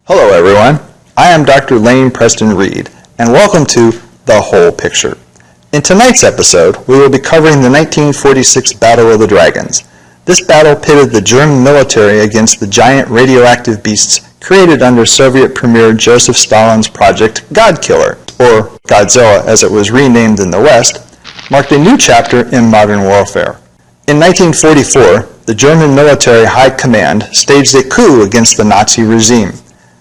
Hello everyone, I am Dr. Lane Preston Reed, and welcome to The Whole Picture. In tonight's episode, we will be covering the 1946 Battle of the Dragons. This battle pitted the German military against the giant radioactive beasts created under Soviet Premier Joseph Stalin's Project Godkiller, or Godzilla as it was renamed in the West, marked a new chapter in modern warfare. In 1944, the German military high command staged a coup against the Nazi regime.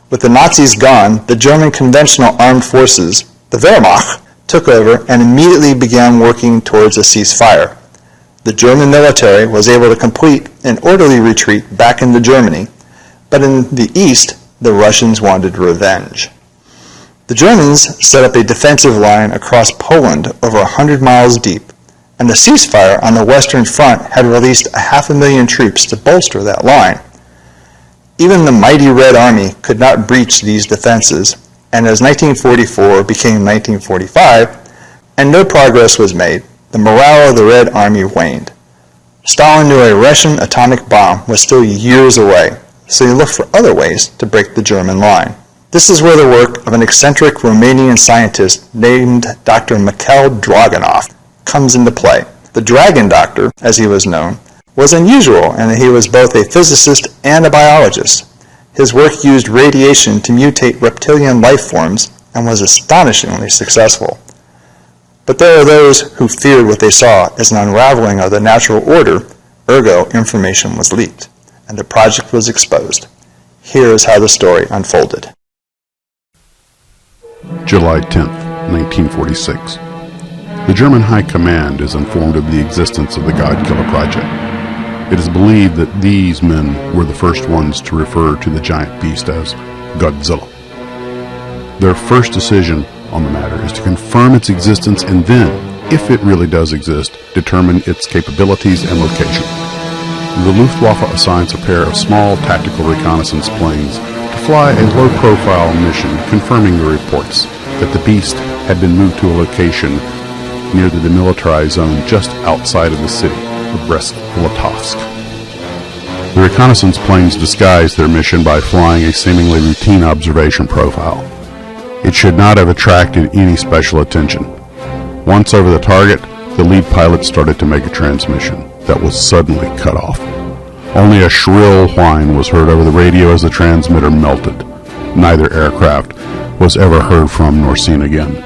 With the Nazis gone, the German conventional armed forces, the Wehrmacht, took over and immediately began working towards a ceasefire. The German military was able to complete an orderly retreat back into Germany, but in the east, the Russians wanted revenge. The Germans set up a defensive line across Poland over 100 miles deep, and the ceasefire on the Western Front had released 500,000 troops to bolster that line. Even the mighty Red Army could not breach these defenses, and as 1944 became 1945, and no progress was made, the morale of the Red Army waned. Stalin knew a Russian atomic bomb was still years away, so he looked for other ways to break the German line. This is where the work of an eccentric Romanian scientist named Dr. Mikhail Dragunov comes into play. The Dragon Doctor, as he was known, was unusual in that he was both a physicist and a biologist. His work used radiation to mutate reptilian life forms and was astonishingly successful. But there are those who feared what they saw as an unraveling of the natural order, ergo information was leaked, and the project was exposed. Here is how the story unfolded. July 10th, 1946. The German High Command is informed of the existence of the Godkiller project. It is believed that these men were the first ones to refer to the giant beast as Godzilla. Their first decision on the matter is to confirm its existence and then, if it really does exist, determine its capabilities and location. The Luftwaffe assigns a pair of small tactical reconnaissance planes to fly a low-profile mission confirming the reports that the beast had been moved to a location near the demilitarized zone just outside of the city of Brest-Litovsk. The reconnaissance planes disguised their mission by flying a seemingly routine observation profile. It should not have attracted any special attention. Once over the target, the lead pilot started to make a transmission that was suddenly cut off. Only a shrill whine was heard over the radio as the transmitter melted. Neither aircraft was ever heard from nor seen again.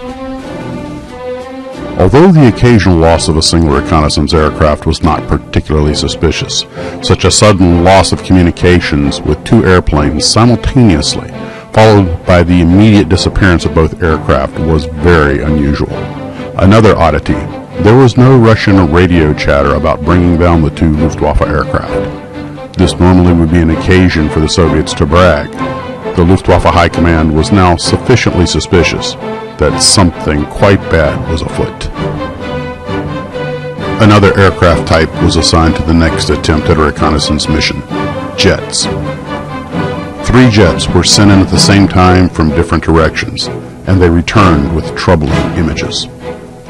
Although the occasional loss of a single reconnaissance aircraft was not particularly suspicious, such a sudden loss of communications with two airplanes simultaneously, followed by the immediate disappearance of both aircraft, was very unusual. Another oddity, there was no Russian radio chatter about bringing down the two Luftwaffe aircraft. This normally would be an occasion for the Soviets to brag. The Luftwaffe High Command was now sufficiently suspicious that something quite bad was afoot. Another aircraft type was assigned to the next attempt at a reconnaissance mission: jets. 3 jets were sent in at the same time from different directions, and they returned with troubling images.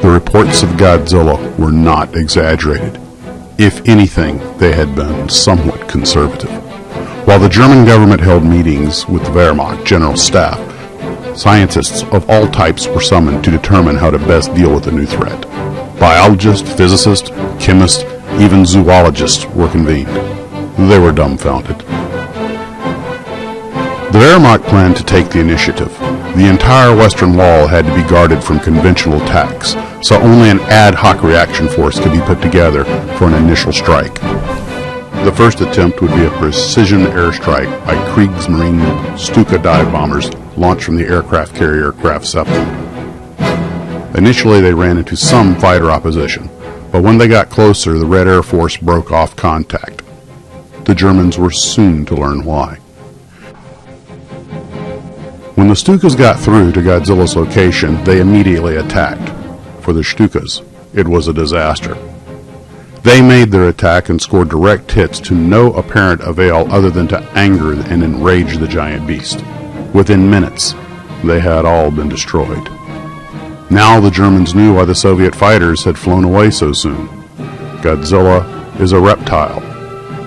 The reports of Godzilla were not exaggerated. If anything, they had been somewhat conservative. While the German government held meetings with the Wehrmacht General Staff, scientists of all types were summoned to determine how to best deal with the new threat. Biologists, physicists, chemists, even zoologists were convened. They were dumbfounded. The Wehrmacht planned to take the initiative. The entire Western Wall had to be guarded from conventional attacks, so only an ad hoc reaction force could be put together for an initial strike. The first attempt would be a precision airstrike by Kriegsmarine Stuka dive bombers launched from the aircraft carrier Graf Zeppelin. Initially they ran into some fighter opposition, but when they got closer the Red Air Force broke off contact. The Germans were soon to learn why. When the Stukas got through to Godzilla's location, they immediately attacked. For the Stukas, it was a disaster. They made their attack and scored direct hits to no apparent avail other than to anger and enrage the giant beast. Within minutes, they had all been destroyed. Now the Germans knew why the Soviet fighters had flown away so soon. Godzilla is a reptile.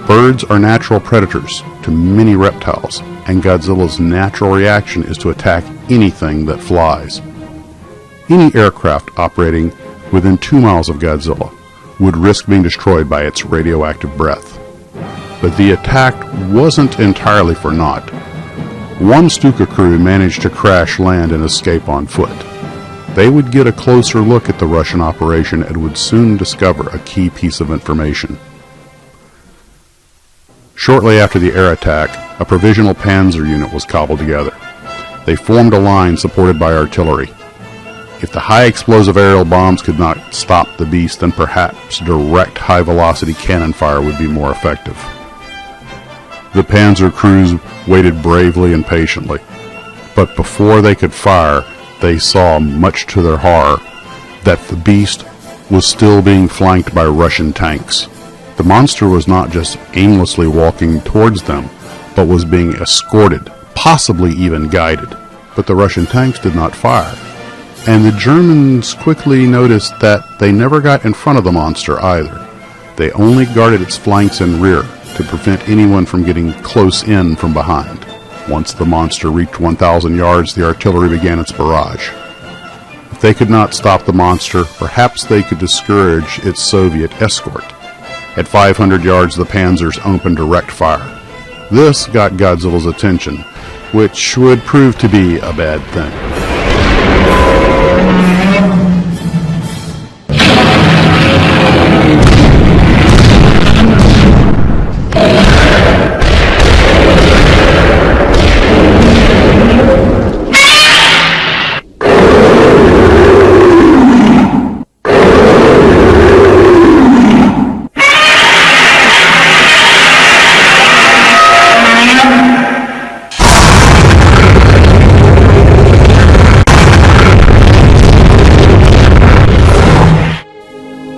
Birds are natural predators to many reptiles, and Godzilla's natural reaction is to attack anything that flies. Any aircraft operating within 2 miles of Godzilla would risk being destroyed by its radioactive breath. But the attack wasn't entirely for naught. One Stuka crew managed to crash land and escape on foot. They would get a closer look at the Russian operation and would soon discover a key piece of information. Shortly after the air attack, a provisional Panzer unit was cobbled together. They formed a line supported by artillery. If the high explosive aerial bombs could not stop the beast, then perhaps direct high-velocity cannon fire would be more effective. The Panzer crews waited bravely and patiently, but before they could fire, they saw, much to their horror, that the beast was still being flanked by Russian tanks. The monster was not just aimlessly walking towards them, but was being escorted, possibly even guided. But the Russian tanks did not fire, and the Germans quickly noticed that they never got in front of the monster either. They only guarded its flanks and rear to prevent anyone from getting close in from behind. Once the monster reached 1,000 yards, the artillery began its barrage. If they could not stop the monster, perhaps they could discourage its Soviet escort. At 500 yards, the Panzers opened direct fire. This got Godzilla's attention, which would prove to be a bad thing.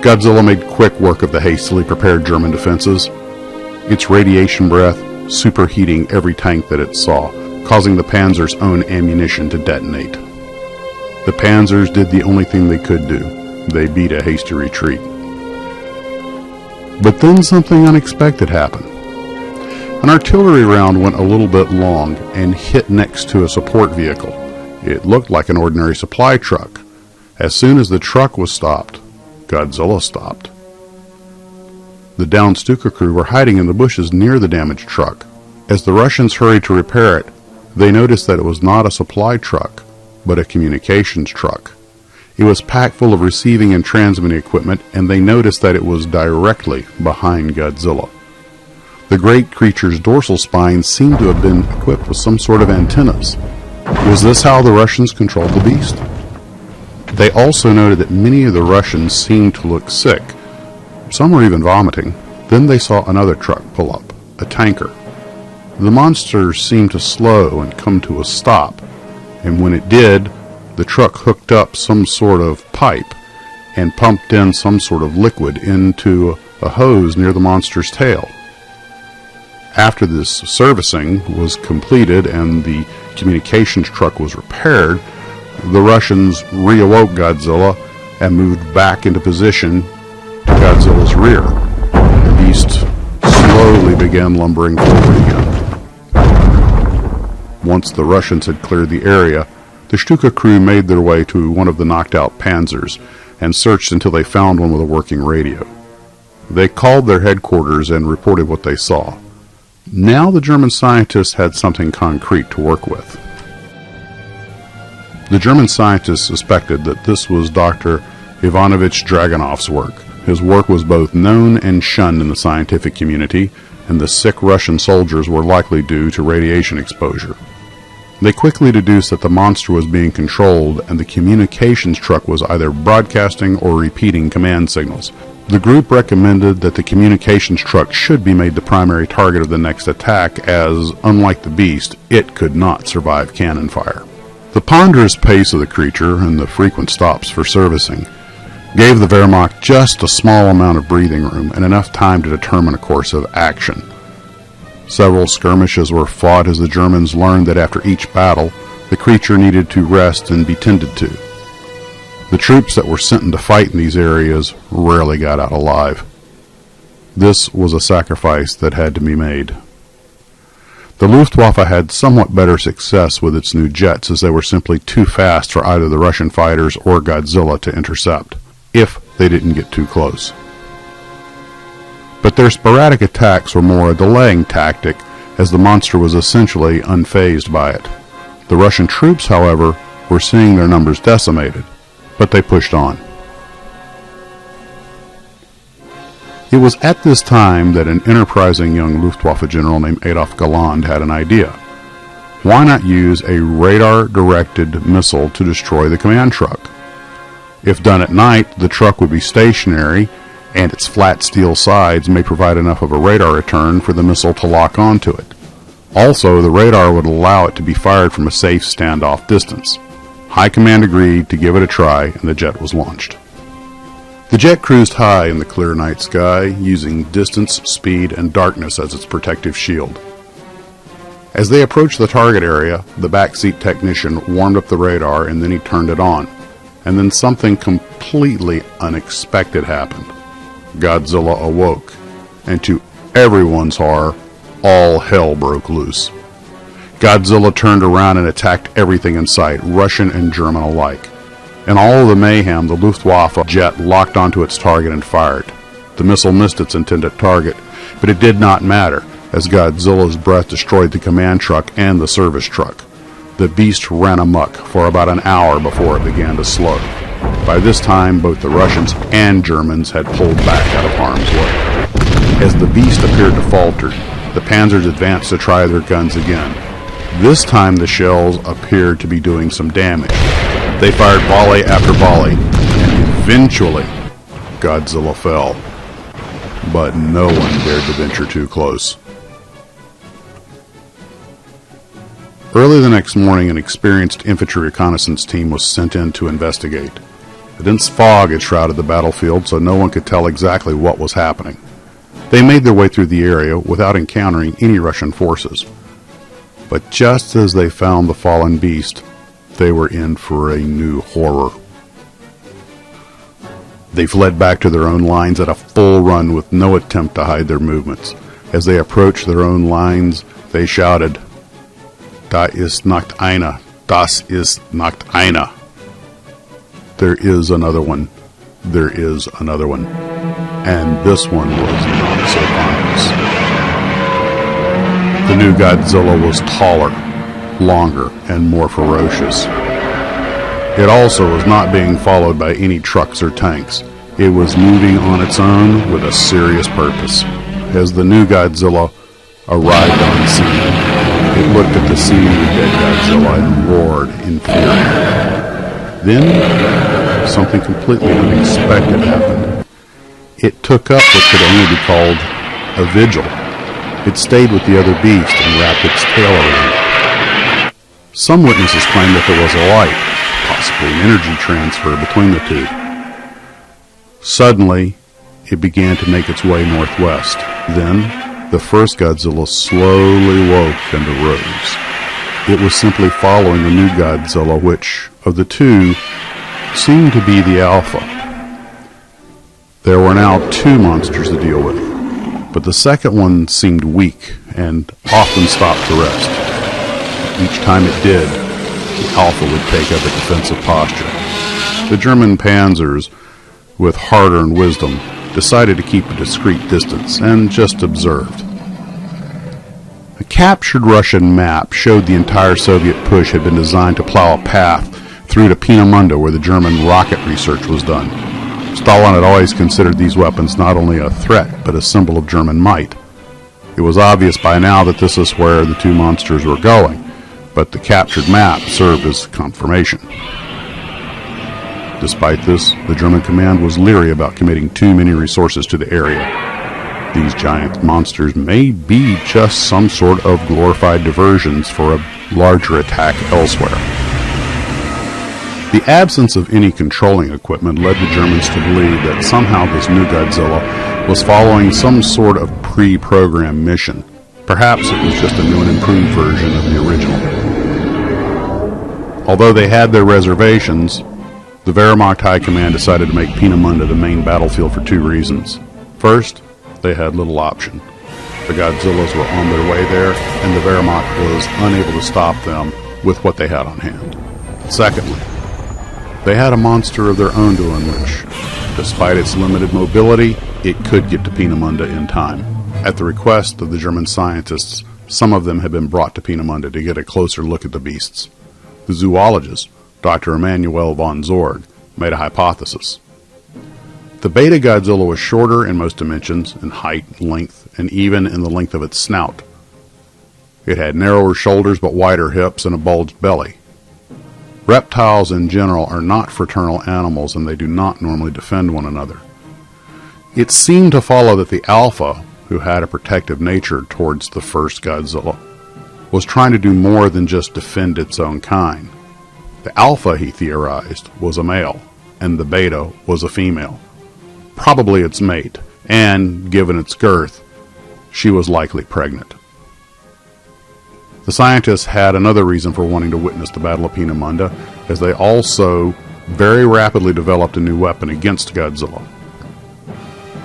Godzilla made quick work of the hastily prepared German defenses, its radiation breath superheating every tank that it saw, causing the Panzer's own ammunition to detonate. The Panzers did the only thing they could do. They beat a hasty retreat. But then something unexpected happened. An artillery round went a little bit long and hit next to a support vehicle. It looked like an ordinary supply truck. As soon as the truck was stopped, Godzilla stopped. The downed Stuka crew were hiding in the bushes near the damaged truck. As the Russians hurried to repair it, they noticed that it was not a supply truck, but a communications truck. It was packed full of receiving and transmitting equipment, and they noticed that it was directly behind Godzilla. The great creature's dorsal spine seemed to have been equipped with some sort of antennas. Was this how the Russians controlled the beast? They also noted that many of the Russians seemed to look sick. Some were even vomiting. Then they saw another truck pull up, a tanker. The monster seemed to slow and come to a stop, and when it did, the truck hooked up some sort of pipe and pumped in some sort of liquid into a hose near the monster's tail. After this servicing was completed and the communications truck was repaired, the Russians reawoke Godzilla and moved back into position to Godzilla's rear. The beast slowly began lumbering forward again. Once the Russians had cleared the area, the Stuka crew made their way to one of the knocked-out Panzers and searched until they found one with a working radio. They called their headquarters and reported what they saw. Now the German scientists had something concrete to work with. The German scientists suspected that this was Dr. Ivanovich Dragonov's work. His work was both known and shunned in the scientific community, and the sick Russian soldiers were likely due to radiation exposure. They quickly deduced that the monster was being controlled, and the communications truck was either broadcasting or repeating command signals. The group recommended that the communications truck should be made the primary target of the next attack, as, unlike the beast, it could not survive cannon fire. The ponderous pace of the creature and the frequent stops for servicing gave the Wehrmacht just a small amount of breathing room and enough time to determine a course of action. Several skirmishes were fought as the Germans learned that after each battle, the creature needed to rest and be tended to. The troops that were sent in to fight in these areas rarely got out alive. This was a sacrifice that had to be made. The Luftwaffe had somewhat better success with its new jets, as they were simply too fast for either the Russian fighters or Godzilla to intercept, if they didn't get too close. But their sporadic attacks were more a delaying tactic, as the monster was essentially unfazed by it. The Russian troops, however, were seeing their numbers decimated, but they pushed on. It was at this time that an enterprising young Luftwaffe general named Adolf Galland had an idea. Why not use a radar-directed missile to destroy the command truck? If done at night, the truck would be stationary, and its flat steel sides may provide enough of a radar return for the missile to lock onto it. Also, the radar would allow it to be fired from a safe standoff distance. High Command agreed to give it a try, and the jet was launched. The jet cruised high in the clear night sky, using distance, speed, and darkness as its protective shield. As they approached the target area, the backseat technician warmed up the radar and then he turned it on. And then something completely unexpected happened. Godzilla awoke, and to everyone's horror, all hell broke loose. Godzilla turned around and attacked everything in sight, Russian and German alike. In all of the mayhem, the Luftwaffe jet locked onto its target and fired. The missile missed its intended target, but it did not matter, as Godzilla's breath destroyed the command truck and the service truck. The beast ran amok for about an hour before it began to slow. By this time, both the Russians and Germans had pulled back out of harm's way. As the beast appeared to falter, the Panzers advanced to try their guns again. This time the shells appeared to be doing some damage. They fired volley after volley, and eventually Godzilla fell. But no one dared to venture too close. Early the next morning, an experienced infantry reconnaissance team was sent in to investigate. A dense fog had shrouded the battlefield, so no one could tell exactly what was happening. They made their way through the area without encountering any Russian forces. But just as they found the fallen beast, they were in for a new horror. They fled back to their own lines at a full run with no attempt to hide their movements. As they approached their own lines, they shouted, "Da ist nicht einer, das ist nicht einer." There is another one. There is another one. And this one was not so ominous. The new Godzilla was taller, longer, and more ferocious. It also was not being followed by any trucks or tanks. It was moving on its own with a serious purpose. As the new Godzilla arrived on scene, it looked at the seemingly dead Godzilla and roared in fury. Then, something completely unexpected happened. It took up what could only be called a vigil. It stayed with the other beast and wrapped its tail around it. Some witnesses claimed that there was a light, possibly an energy transfer between the two. Suddenly, it began to make its way northwest. Then, the first Godzilla slowly woke and arose. It was simply following the new Godzilla, which, of the two, seemed to be the alpha. There were now two monsters to deal with, but the second one seemed weak and often stopped to rest. Each time it did, the alpha would take up a defensive posture. The German Panzers, with hard-earned wisdom, decided to keep a discreet distance and just observed. A captured Russian map showed the entire Soviet push had been designed to plow a path through to Peenemünde, where the German rocket research was done. Stalin had always considered these weapons not only a threat, but a symbol of German might. It was obvious by now that this is where the two monsters were going, but the captured map served as confirmation. Despite this, the German command was leery about committing too many resources to the area. These giant monsters may be just some sort of glorified diversions for a larger attack elsewhere. The absence of any controlling equipment led the Germans to believe that somehow this new Godzilla was following some sort of pre-programmed mission. Perhaps it was just a new and improved version of the original. Although they had their reservations, the Wehrmacht High Command decided to make Peenemünde the main battlefield for two reasons. First, they had little option. The Godzillas were on their way there, and the Wehrmacht was unable to stop them with what they had on hand. Secondly, they had a monster of their own to unleash. Despite its limited mobility, it could get to Peenemünde in time. At the request of the German scientists, some of them had been brought to Peenemünde to get a closer look at the beasts. The zoologist, Dr. Emanuel von Zorg, made a hypothesis. The Beta Godzilla was shorter in most dimensions, in height, length, and even in the length of its snout. It had narrower shoulders but wider hips and a bulged belly. Reptiles in general are not fraternal animals, and they do not normally defend one another. It seemed to follow that the Alpha, who had a protective nature towards the first Godzilla, was trying to do more than just defend its own kind. The Alpha, he theorized, was a male, and the Beta was a female. Probably its mate, and, given its girth, she was likely pregnant. The scientists had another reason for wanting to witness the Battle of Peenemünde, as they also very rapidly developed a new weapon against Godzilla.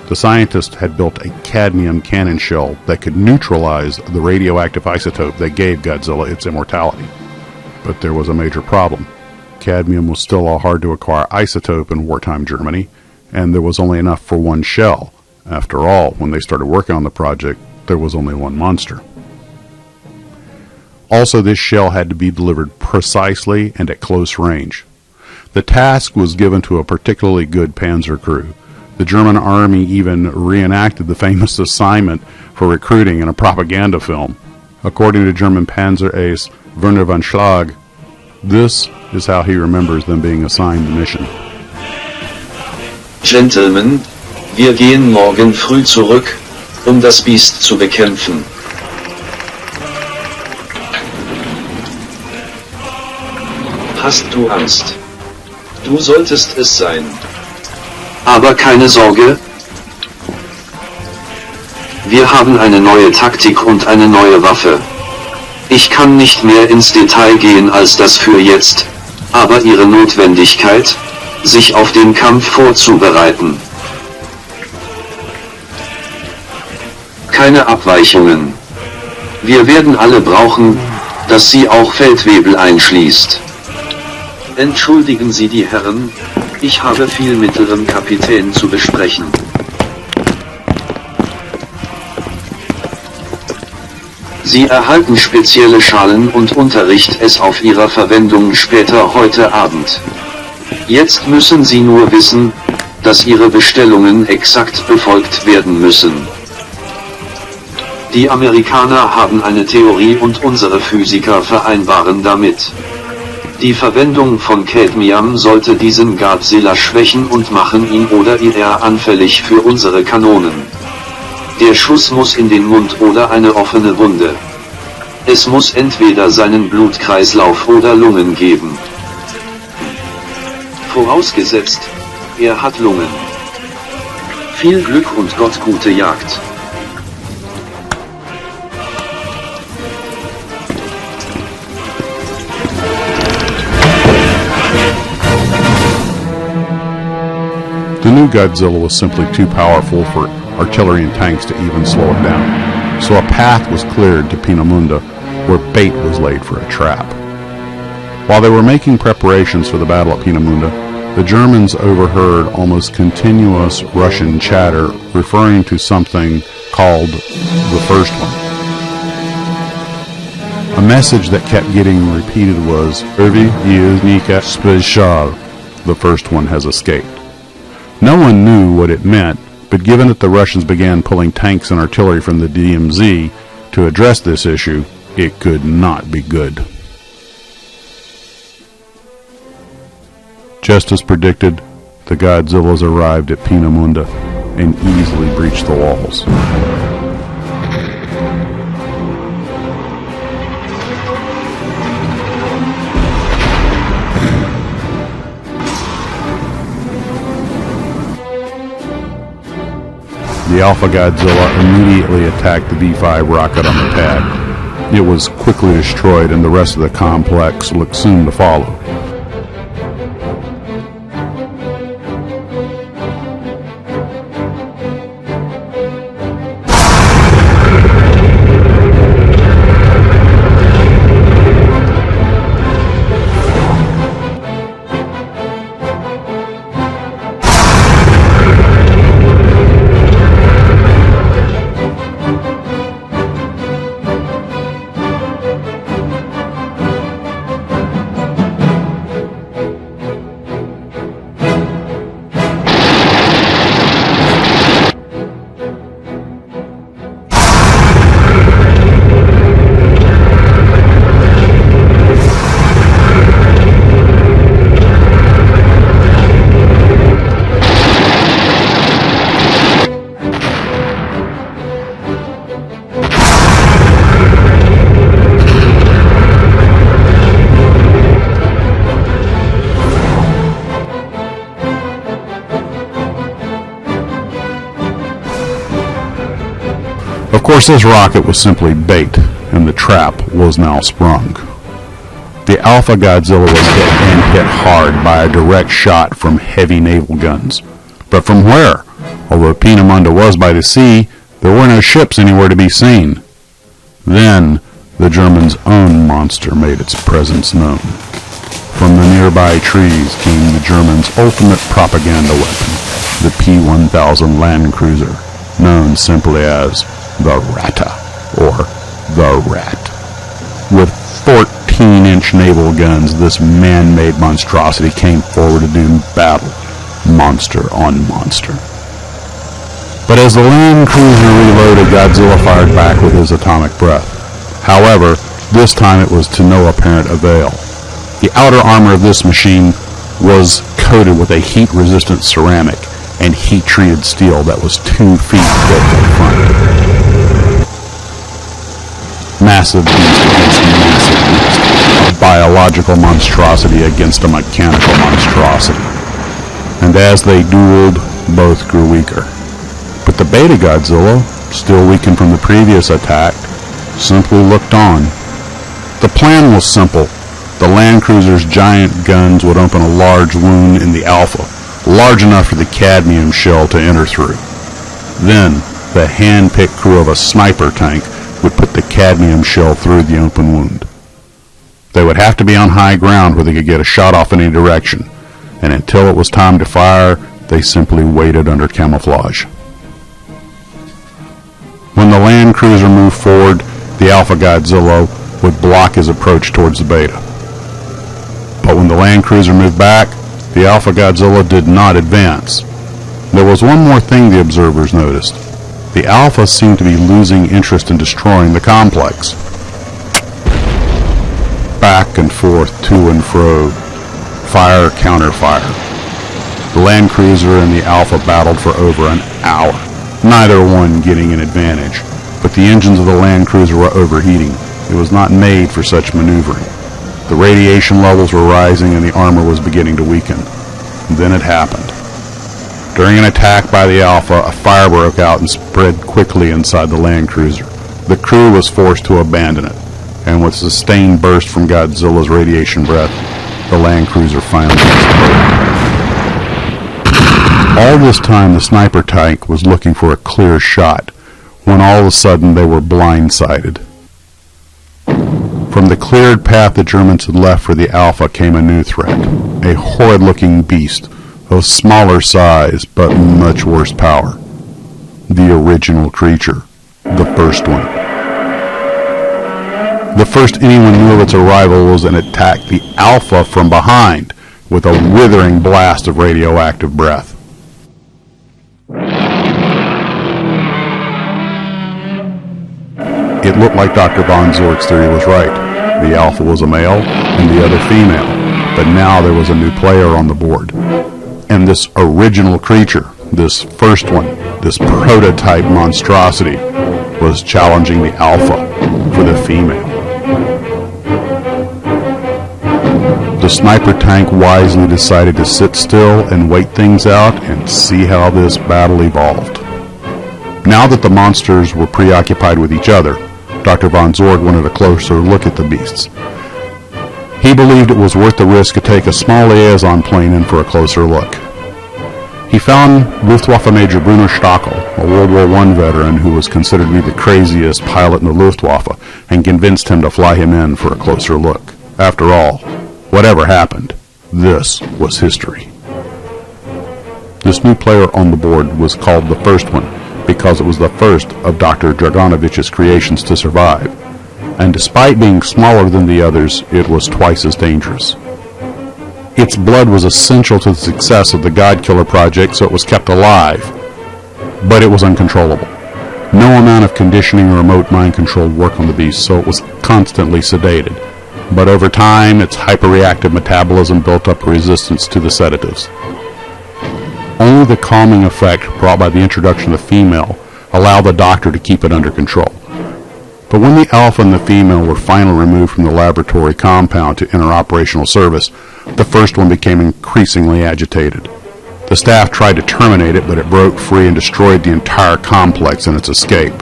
The scientists had built a cadmium cannon shell that could neutralize the radioactive isotope that gave Godzilla its immortality. But there was a major problem. Cadmium was still a hard-to-acquire isotope in wartime Germany, and there was only enough for one shell. After all, when they started working on the project, there was only one monster. Also, this shell had to be delivered precisely and at close range. The task was given to a particularly good Panzer crew. The German army even reenacted the famous assignment for recruiting in a propaganda film. According to German Panzer ace Werner von Schlag, this is how he remembers them being assigned the mission. Gentlemen, wir gehen morgen früh zurück, das Biest zu bekämpfen. Hast du Angst? Du solltest es sein. Aber keine Sorge. Wir haben eine neue Taktik und eine neue Waffe. Ich kann nicht mehr ins Detail gehen als das für jetzt, aber Ihre Notwendigkeit, sich auf den Kampf vorzubereiten. Keine Abweichungen. Wir werden alle brauchen, dass sie auch Feldwebel einschließt. Entschuldigen Sie die Herren, ich habe viel mit Ihrem Kapitän zu besprechen. Sie erhalten spezielle Schalen und Unterricht es auf Ihrer Verwendung später heute Abend. Jetzt müssen Sie nur wissen, dass Ihre Bestellungen exakt befolgt werden müssen. Die Amerikaner haben eine Theorie und unsere Physiker vereinbaren damit. Die Verwendung von Cadmium sollte diesen Godzilla schwächen und machen ihn oder ihr anfällig für unsere Kanonen. Der Schuss muss in den Mund oder eine offene Wunde. Es muss entweder seinen Blutkreislauf oder Lungen geben. Vorausgesetzt, er hat Lungen. Viel Glück und Gott gute Jagd. The new Godzilla was simply too powerful for artillery and tanks to even slow it down, so a path was cleared to Peenemünde, where bait was laid for a trap. While they were making preparations for the battle at Peenemünde, the Germans overheard almost continuous Russian chatter referring to something called the First One. A message that kept getting repeated was, "Ervi is Nika Special." The First One has escaped. No one knew what it meant, but given that the Russians began pulling tanks and artillery from the DMZ to address this issue, it could not be good. Just as predicted, the Godzillas arrived at Peenemünde and easily breached the walls. the Alpha Godzilla immediately attacked the B-5 rocket on the pad. It was quickly destroyed, and the rest of the complex looked soon to follow. Of course, this rocket was simply bait, and the trap was now sprung. The Alpha Godzilla was hit, and hit hard, by a direct shot from heavy naval guns. But from where? Although Peenemünde was by the sea, there were no ships anywhere to be seen. Then, the Germans' own monster made its presence known. From the nearby trees came the Germans' ultimate propaganda weapon, the P-1000 land cruiser, known simply as the Ratta, or the Rat. With 14-inch naval guns, this man-made monstrosity came forward to do battle, monster on monster. But as the land cruiser reloaded, Godzilla fired back with his atomic breath. However, this time it was to no apparent avail. The outer armor of this machine was coated with a heat-resistant ceramic and heat-treated steel that was 2 feet thick in front. Massive beast against massive beast, a biological monstrosity against a mechanical monstrosity. And as they dueled, both grew weaker. But the Beta Godzilla, still weakened from the previous attack, simply looked on. The plan was simple. The land cruiser's giant guns would open a large wound in the Alpha, large enough for the cadmium shell to enter through. Then, the hand-picked crew of a sniper tank would put the cadmium shell through the open wound. They would have to be on high ground where they could get a shot off in any direction, and until it was time to fire, they simply waited under camouflage. When the land cruiser moved forward, the Alpha Godzilla would block his approach towards the Beta. But when the land cruiser moved back, the Alpha Godzilla did not advance. There was one more thing the observers noticed. The Alpha seemed to be losing interest in destroying the complex. Back and forth, to and fro, fire, counter-fire. The land cruiser and the Alpha battled for over an hour, neither one getting an advantage, but the engines of the land cruiser were overheating. It was not made for such maneuvering. The radiation levels were rising and the armor was beginning to weaken. And then it happened. During an attack by the Alpha, a fire broke out and spread quickly inside the land cruiser. The crew was forced to abandon it, and with a sustained burst from Godzilla's radiation breath, the land cruiser finally exploded. All this time, the sniper tank was looking for a clear shot, when all of a sudden they were blindsided. From the cleared path the Germans had left for the Alpha came a new threat, a horrid-looking beast, of smaller size but much worse power. The original creature, the first one. The first anyone knew of its arrival was an attack the Alpha from behind with a withering blast of radioactive breath. It looked like Dr. von Zort's theory was right. The Alpha was a male and the other female, but now there was a new player on the board. And this original creature, this first one, this prototype monstrosity, was challenging the Alpha for the female. The sniper tank wisely decided to sit still and wait things out and see how this battle evolved. Now that the monsters were preoccupied with each other, Dr. von Zorg wanted a closer look at the beasts. He believed it was worth the risk to take a small liaison plane in for a closer look. He found Luftwaffe Major Bruno Stockel, a World War I veteran who was considered to be the craziest pilot in the Luftwaffe, and convinced him to fly him in for a closer look. After all, whatever happened, this was history. This new player on the board was called the First One because it was the first of Dr. Draganovich's creations to survive, and despite being smaller than the others, it was twice as dangerous. Its blood was essential to the success of the God Killer project, so it was kept alive, but it was uncontrollable. No amount of conditioning or remote mind control worked on the beast, so it was constantly sedated. But over time, its hyperreactive metabolism built up a resistance to the sedatives. Only the calming effect brought by the introduction of the female allowed the doctor to keep it under control. But when the alpha and the female were finally removed from the laboratory compound to enter operational service, the first one became increasingly agitated. The staff tried to terminate it, but it broke free and destroyed the entire complex in its escape.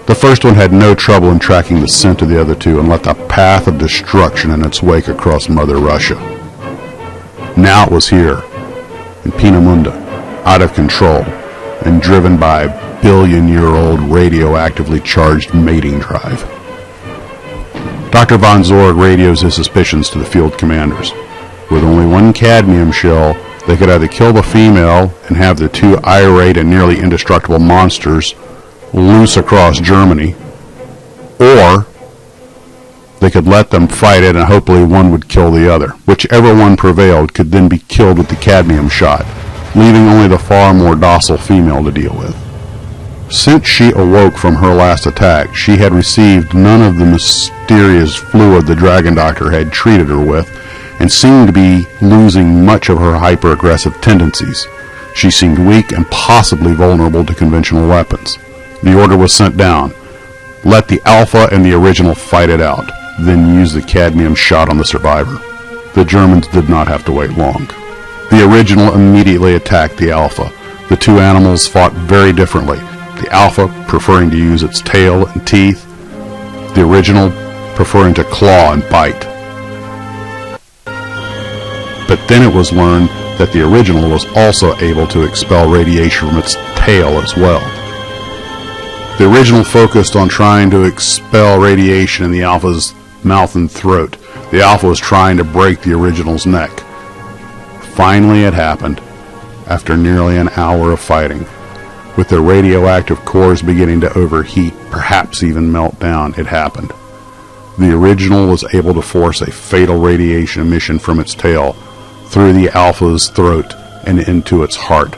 The first one had no trouble in tracking the scent of the other two and left a path of destruction in its wake across Mother Russia. Now it was here, in Peenemünde, out of control, and driven by a billion-year-old radioactively charged mating drive. Dr. von Zorg radios his suspicions to the field commanders. With only one cadmium shell, they could either kill the female and have the two irate and nearly indestructible monsters loose across Germany, or they could let them fight it and hopefully one would kill the other. Whichever one prevailed could then be killed with the cadmium shot, leaving only the far more docile female to deal with. Since she awoke from her last attack, she had received none of the mysterious fluid the Dragon Doctor had treated her with, and seemed to be losing much of her hyper-aggressive tendencies. She seemed weak and possibly vulnerable to conventional weapons. The order was sent down. Let the Alpha and the original fight it out, then use the cadmium shot on the survivor. The Germans did not have to wait long. The original immediately attacked the Alpha. The two animals fought very differently. The Alpha preferring to use its tail and teeth, the original preferring to claw and bite. But then it was learned that the original was also able to expel radiation from its tail as well. The original focused on trying to expel radiation in the Alpha's mouth and throat. The Alpha was trying to break the original's neck. Finally it happened, after nearly an hour of fighting. With their radioactive cores beginning to overheat, perhaps even melt down, it happened. The original was able to force a fatal radiation emission from its tail through the Alpha's throat and into its heart.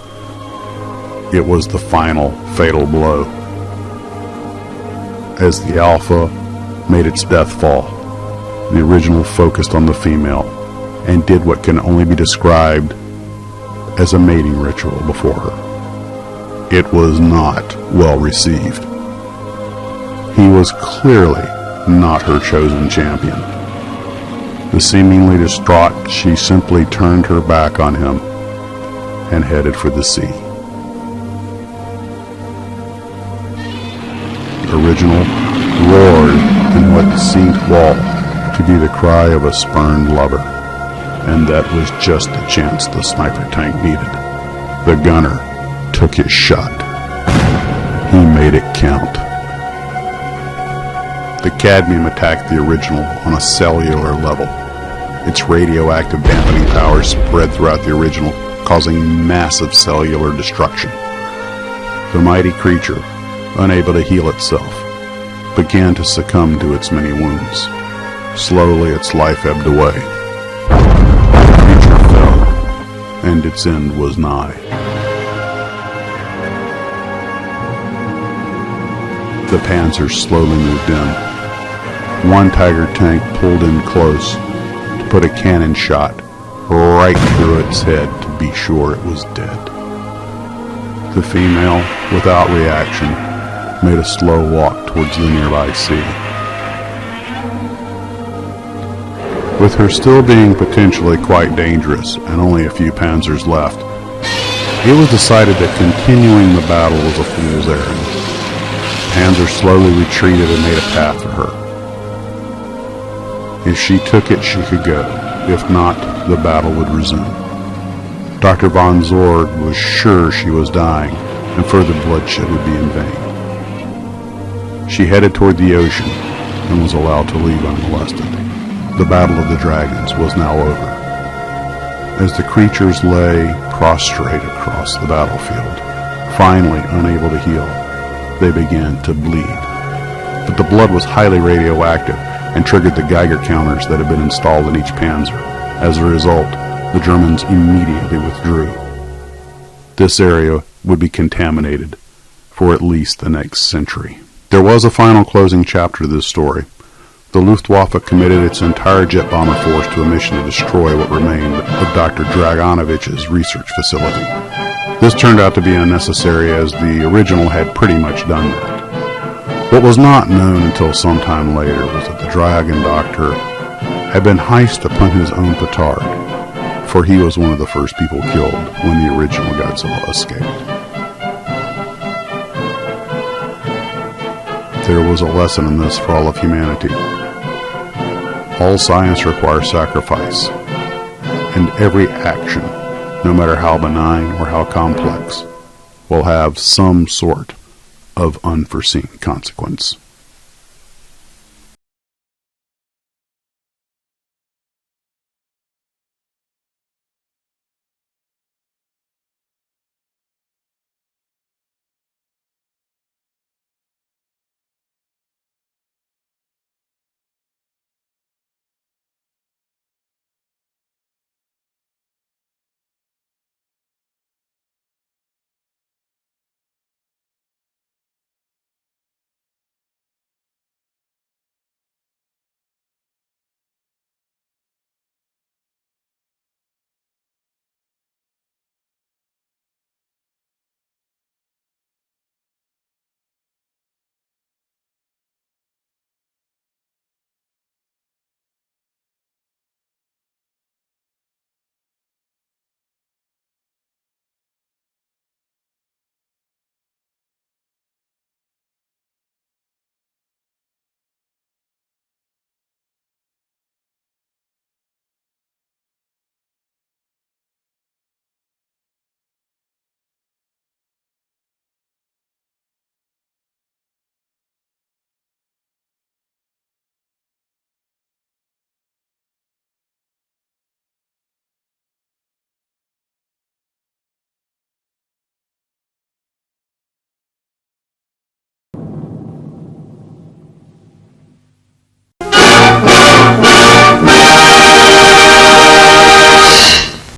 It was the final fatal blow. As the Alpha made its death fall, the original focused on the female and did what can only be described as a mating ritual before her. It was not well received. He was clearly not her chosen champion. The seemingly distraught, she simply turned her back on him and headed for the sea. The original roared in what seemed to be the cry of a spurned lover, and that was just the chance the sniper tank needed. The gunner took his shot. He made it count. The cadmium attacked the original on a cellular level. Its radioactive dampening power spread throughout the original, causing massive cellular destruction. The mighty creature, unable to heal itself, began to succumb to its many wounds. Slowly its life ebbed away. The creature fell, and its end was nigh. The Panzers slowly moved in. One Tiger tank pulled in close to put a cannon shot right through its head to be sure it was dead. The female, without reaction, made a slow walk towards the nearby sea. With her still being potentially quite dangerous and only a few Panzers left, It was decided that continuing the battle was a fool's errand. Panzers slowly retreated and made a path for her. If she took it, she could go. If not, the battle would resume. Dr. von Zorg was sure she was dying, and further bloodshed would be in vain. She headed toward the ocean and was allowed to leave unmolested. The Battle of the Dragons was now over. As the creatures lay prostrate across the battlefield, finally unable to heal, they began to bleed. But the blood was highly radioactive and triggered the Geiger counters that had been installed in each Panzer. As a result, the Germans immediately withdrew. This area would be contaminated for at least the next century. There was a final closing chapter to this story. The Luftwaffe committed its entire jet bomber force to a mission to destroy what remained of Dr. Draganovich's research facility. This turned out to be unnecessary, as the original had pretty much done that. What was not known until some time later was that the Dragon Doctor had been heist upon his own petard, for he was one of the first people killed when the original Godzilla escaped. There was a lesson in this for all of humanity. All science requires sacrifice, and every action, no matter how benign or how complex, will have some sort of unforeseen consequence.